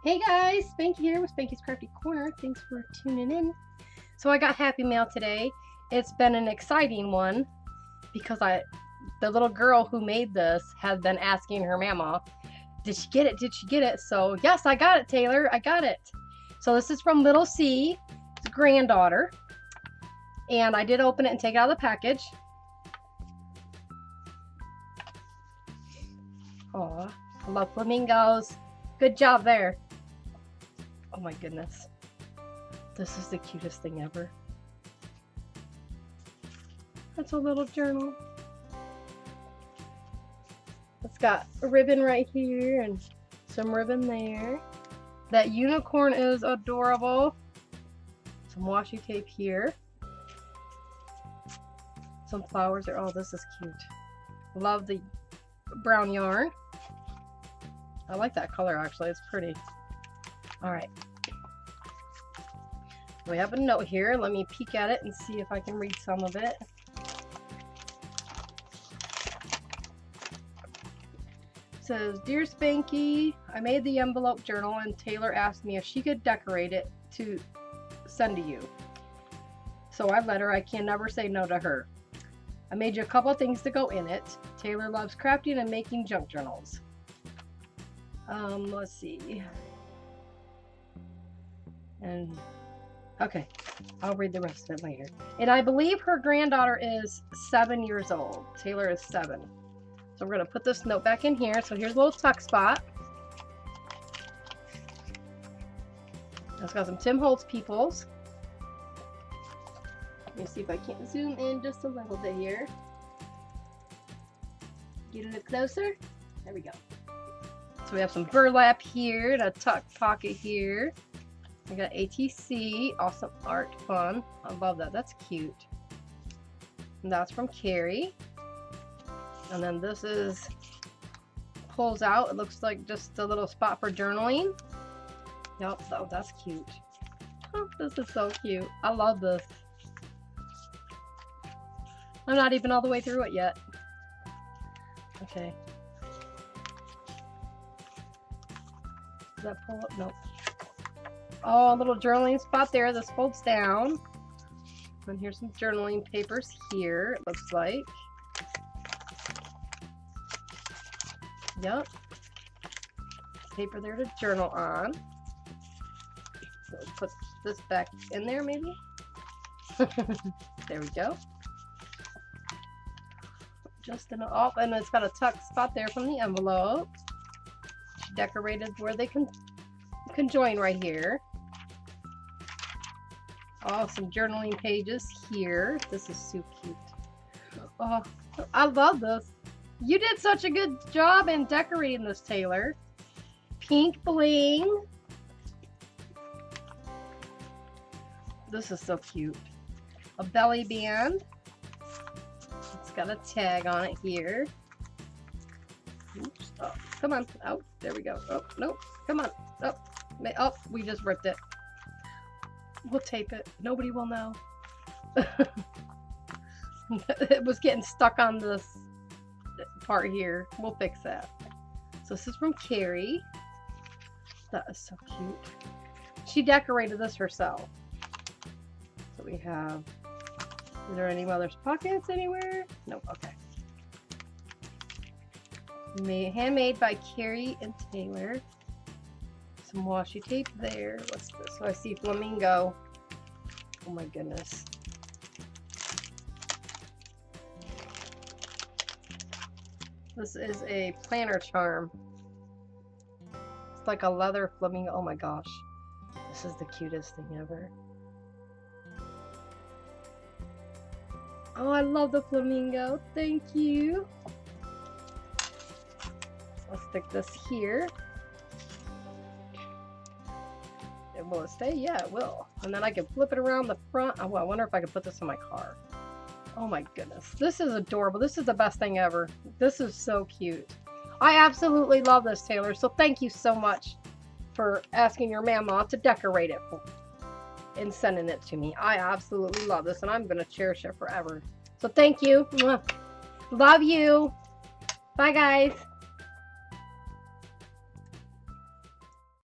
Hey guys, Spanky here with Spanky's Crafty Corner. Thanks for tuning in. So I got Happy Mail today. It's been an exciting one because the little girl who made this has been asking her mama, did she get it? Did she get it? So yes, I got it, Taylor. I got it. So this is from Lil C, his granddaughter. And I did open it and take it out of the package. Aw, I love flamingos. Good job there. Oh my goodness. This is the cutest thing ever. That's a little journal. It's got a ribbon right here and some ribbon there. That unicorn is adorable. Some washi tape here. Some flowers there. Oh, this is cute. Love the brown yarn. I like that color actually. It's pretty. Alright. We have a note here. Let me peek at it and see if I can read some of it. It says, Dear Spanky, I made the envelope journal and Taylor asked me if she could decorate it to send to you. So I let her. I can never say no to her. I made you a couple of things to go in it. Taylor loves crafting and making junk journals. Let's see. And okay, I'll read the rest of it later. And I believe her granddaughter is 7 years old. Taylor is 7. So we're gonna put this note back in here. So here's a little tuck spot. It's got some Tim Holtz peoples. Let me see if I can zoom in just a little bit here. Get a little closer. There we go. So we have some burlap here and a tuck pocket here. We got ATC, awesome art, fun. I love that. That's cute. And that's from Carrie. And then this is pulls out. It looks like just a little spot for journaling. Yep. Oh, that's cute. Oh, this is so cute. I love this. I'm not even all the way through it yet. Okay. Does that pull up? Nope. Oh, a little journaling spot there. This folds down. And here's some journaling papers here, it looks like. Yep. Paper there to journal on. So let's put this back in there maybe. There we go. Just in off, and it's got a tuck spot there from the envelope. She decorated where they can join right here. Oh, some journaling pages here. This is so cute. Oh, I love this. You did such a good job in decorating this, Taylor. Pink bling. This is so cute. A belly band. It's got a tag on it here. Oops. Oh, come on. Oh, there we go. Oh, nope. Come on. Oh, oh, we just ripped it. We'll tape it. Nobody will know. It was getting stuck on this part here. We'll fix that. So this is from Carrie. That is so cute. She decorated this herself. So we have... Is there any mother's pockets anywhere? Nope. Okay. Handmade by Carrie and Taylor. Some washi tape there. What's this? So I see flamingo. Oh my goodness. This is a planner charm. It's like a leather flamingo. Oh my gosh. This is the cutest thing ever. Oh, I love the flamingo. Thank you. Let's stick this here. Will it stay? Yeah, it will. And then I can flip it around the front. Oh, I wonder if I can put this in my car. Oh my goodness. This is adorable. This is the best thing ever. This is so cute. I absolutely love this, Taylor. So thank you so much for asking your mama to decorate it and sending it to me. I absolutely love this and I'm going to cherish it forever. So thank you. Love you. Bye, guys.